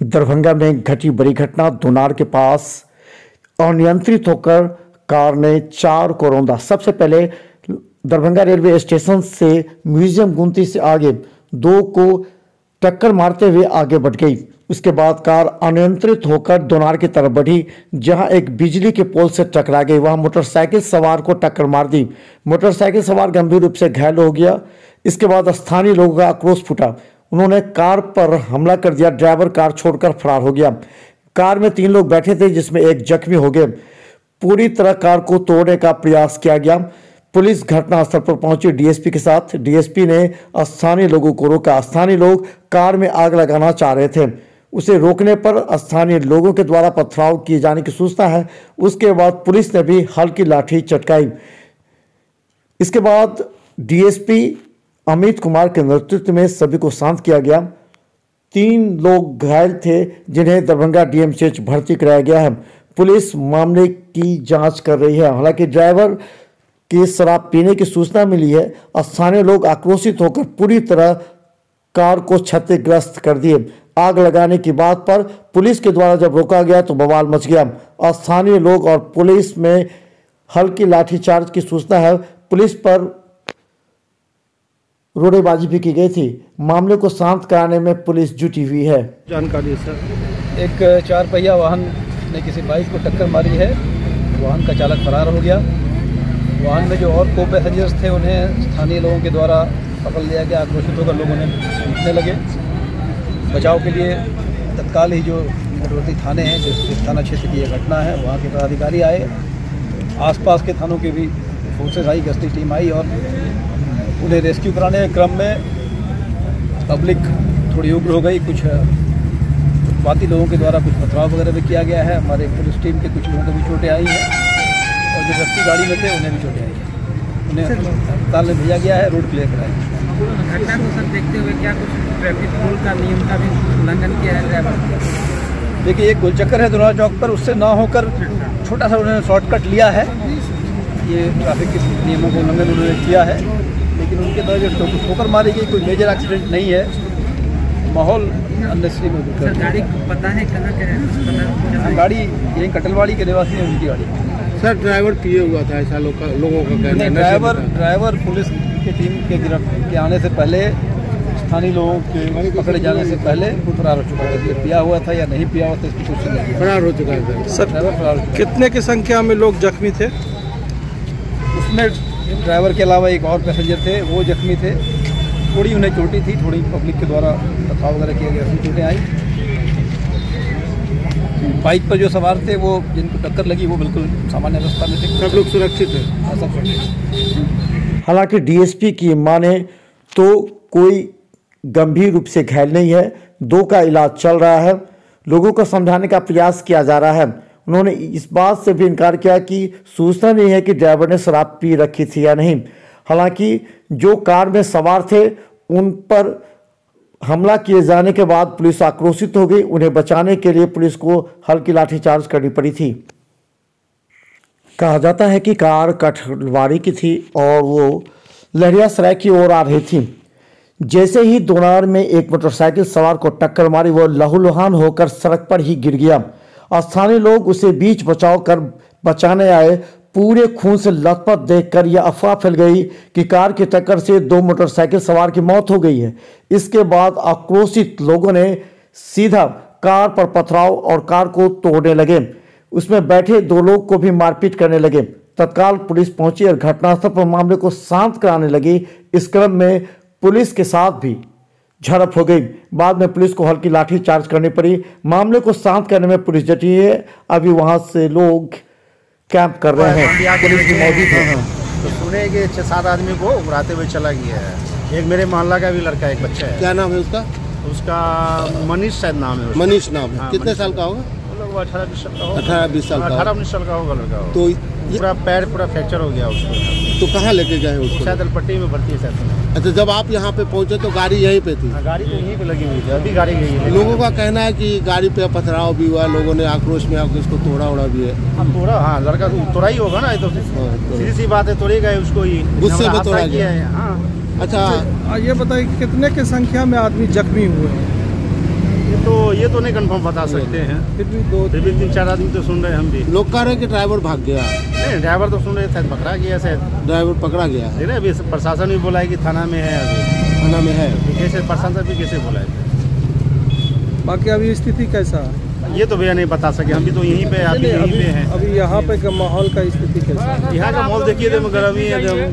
दरभंगा में घटी बड़ी घटना। दोनार के पास अनियंत्रित होकर कार ने 4 को रौंदा। सबसे पहले दरभंगा रेलवे स्टेशन से म्यूजियम गुमती से आगे 2 को टक्कर मारते हुए आगे बढ़ गई। उसके बाद कार अनियंत्रित होकर दोनार की तरफ बढ़ी, जहां एक बिजली के पोल से टकरा गई। वहां मोटरसाइकिल सवार को टक्कर मार दी। मोटरसाइकिल सवार गंभीर रूप से घायल हो गया। इसके बाद स्थानीय लोगों का आक्रोश फूटा। उन्होंने कार पर हमला कर दिया। ड्राइवर कार छोड़कर फरार हो गया। कार में 3 लोग बैठे थे, जिसमें एक जख्मी हो गए। पूरी तरह कार को तोड़ने का प्रयास किया गया। पुलिस घटनास्थल पर पहुंची डीएसपी के साथ। डीएसपी ने स्थानीय लोगों को रोका। स्थानीय लोग कार में आग लगाना चाह रहे थे। उसे रोकने पर स्थानीय लोगों के द्वारा पथराव किए जाने की सूचना है। उसके बाद पुलिस ने भी हल्की लाठी चटकाई। इसके बाद डीएसपी अमित कुमार के नेतृत्व में सभी को शांत किया गया। 3 लोग घायल थे, जिन्हें दरभंगा डीएमसीएच भर्ती कराया गया है। पुलिस मामले की जांच कर रही है। हालांकि ड्राइवर के शराब पीने की सूचना मिली है। स्थानीय लोग आक्रोशित होकर पूरी तरह कार को क्षतिग्रस्त कर दिए। आग लगाने की बात पर पुलिस के द्वारा जब रोका गया तो बवाल मच गया। स्थानीय लोग और पुलिस में हल्की लाठीचार्ज की सूचना है। पुलिस पर रोड़ेबाजी भी की गई थी। मामले को शांत कराने में पुलिस जुटी हुई है। जानकारी सर, एक 4 पहिया वाहन ने किसी बाइक को टक्कर मारी है। वाहन का चालक फरार हो गया। वाहन में जो और को पैसेंजर्स थे उन्हें स्थानीय लोगों के द्वारा पकड़ लिया गया। आक्रोशित होकर लोग उन्हें पीटने लगे। बचाव के लिए तत्काल ही जो मध्यवर्ती थाने हैं, जिस थाना क्षेत्र की यह घटना है, वहाँ के पदाधिकारी आए। आसपास के थानों के भी फोर्सेस आई, गश्ती टीम आई और उन्हें रेस्क्यू कराने के क्रम में पब्लिक थोड़ी उग्र हो गई। कुछ बाकी लोगों के द्वारा कुछ पथराव वगैरह भी किया गया है। हमारे पुलिस टीम के कुछ लोगों को भी चोटें आई हैं और जो व्यक्ति गाड़ी में थे उन्हें भी चोटें आई हैं। उन्हें अस्पताल में भेजा गया है, रोड क्लियर कराई। घटना को सर देखते हुए क्या कुछ ट्रैफिक रूल का नियम का भी उल्लंघन किया है ड्राइवर? देखिए, एक गोलचक्कर है दोनार चौक पर, उससे ना होकर छोटा सा उन्होंने शॉर्टकट लिया है। ये ट्रैफिक के नियमों का उल्लंघन उन्होंने किया है, लेकिन उनके द्वारा जो ठोकर मारी गई, कोई मेजर एक्सीडेंट नहीं है। माहौल अननेसेसरी में सर, गाड़ी पता है कहाँ के है? गाड़ी यही कटलवाड़ी के निवासी है, उनकी गाड़ी। सर, ड्राइवर पिए हुआ था, ऐसा लोगों का कहना है। ड्राइवर पुलिस की टीम के आने से पहले, स्थानीय लोगों के पकड़े जाने से पहले फरार हो चुका है। पिया हुआ था या नहीं पिया हुआ था, इसकी क्वेश्चन नहीं। फरार हो चुका है सर। ड्राइवर फरार हो चुका है। कितने की संख्या में लोग जख्मी थे? उसमें ड्राइवर के अलावा एक और पैसेंजर थे, वो जख्मी थे। थोड़ी उन्हें चोटी थी, थोड़ी पब्लिक के द्वारा पथराव वगैरह किया गया, उसमें चोटें आई। बाइक पर जो सवार थे, वो जिनको टक्कर लगी, वो बिल्कुल सामान्य अवस्था में थे। सब लोग सुरक्षित है? हाँ, सब सुरक्षित। हालांकि डीएसपी की माने तो कोई गंभीर रूप से घायल नहीं है। 2 का इलाज चल रहा है। लोगों को समझाने का प्रयास किया जा रहा है। उन्होंने इस बात से भी इनकार किया कि सूचना नहीं है कि ड्राइवर ने शराब पी रखी थी या नहीं। हालांकि जो कार में सवार थे उन पर हमला किए जाने के बाद पुलिस आक्रोशित हो गई। उन्हें बचाने के लिए पुलिस को हल्की लाठीचार्ज करनी पड़ी थी। कहा जाता है कि कार कटलवाड़ी की थी और वो लहरियासराय की ओर आ रही थी। जैसे ही दोनार में एक मोटरसाइकिल सवार को टक्कर मारी, वो लहूलुहान होकर सड़क पर ही गिर गया। स्थानीय लोग उसे बीच बचाव कर बचाने आए। पूरे खून से लथपथ देखकर यह अफवाह फैल गई कि कार की टक्कर से 2 मोटरसाइकिल सवार की मौत हो गई है। इसके बाद आक्रोशित लोगों ने सीधा कार पर पथराव और कार को तोड़ने लगे। उसमें बैठे 2 लोग को भी मारपीट करने लगे। तत्काल पुलिस पहुंची और घटनास्थल पर मामले को शांत कराने लगी। इस क्रम में पुलिस के साथ भी झड़प हो गई। बाद में पुलिस को हल्की लाठी चार्ज करनी पड़ी। मामले को शांत करने में पुलिस डटी है। अभी वहां से लोग कैंप कर रहे हैं। पुलिस भी मौजूद है। तो सुने कि 6-7 आदमी को उड़ाते हुए चला गया है। एक मेरे मोहल्ला का भी लड़का, एक बच्चा है। क्या नाम है उसका? उसका मनीष शायद नाम है। मनीष नाम है। हाँ, कितने साल का होगा? 18-20 साल का होगा। 18-20 साल का। 18-19 साल का होगा लड़का। तो पूरा पैर पूरा फ्रैक्चर हो गया उसको। तो कहाँ लेके गए उसको? शायद पट्टी में भर्ती है शायद। अच्छा, जब आप यहाँ पे पहुँचे तो गाड़ी यहीं पे थी? गाड़ी तो यहीं पे लगी हुई थी, अभी गाड़ी गई है। लोगों का कहना है कि गाड़ी पे पथराव भी हुआ, लोगों ने आक्रोश में आकर उसको तोड़ा भी है। तोड़ा? हाँ, लड़का तोड़ा ही होगा ना। ये तो सीधी सी बात है, तोड़े गए उसको ही, गुस्से में तोड़ा गया है। हाँ। अच्छा, ये बताइए कितने की संख्या में आदमी जख्मी हुए हैं? तो ये तो नहीं कंफर्म बता सकते हैं, फिर भी 3-4 आदमी तो सुन रहे हैं हम भी। लोग कह रहे हैं कि ड्राइवर भाग गया। नहीं, ड्राइवर तो सुन रहे शायद पकड़ा गया, शायद ड्राइवर पकड़ा गया है। नहीं, अभी प्रशासन भी बोला है कि थाना में है, अभी थाना में है। कैसे प्रशासन भी कैसे बोला है? बाकी अभी स्थिति कैसा है ये तो भैया नहीं बता सके, हम भी तो यहीं पे, आप भी यहीं पे हैं। अभी यहाँ पे का माहौल का स्थिति कैसा है? यहाँ का माहौल देखिए, एकदम गर्मी है एकदम।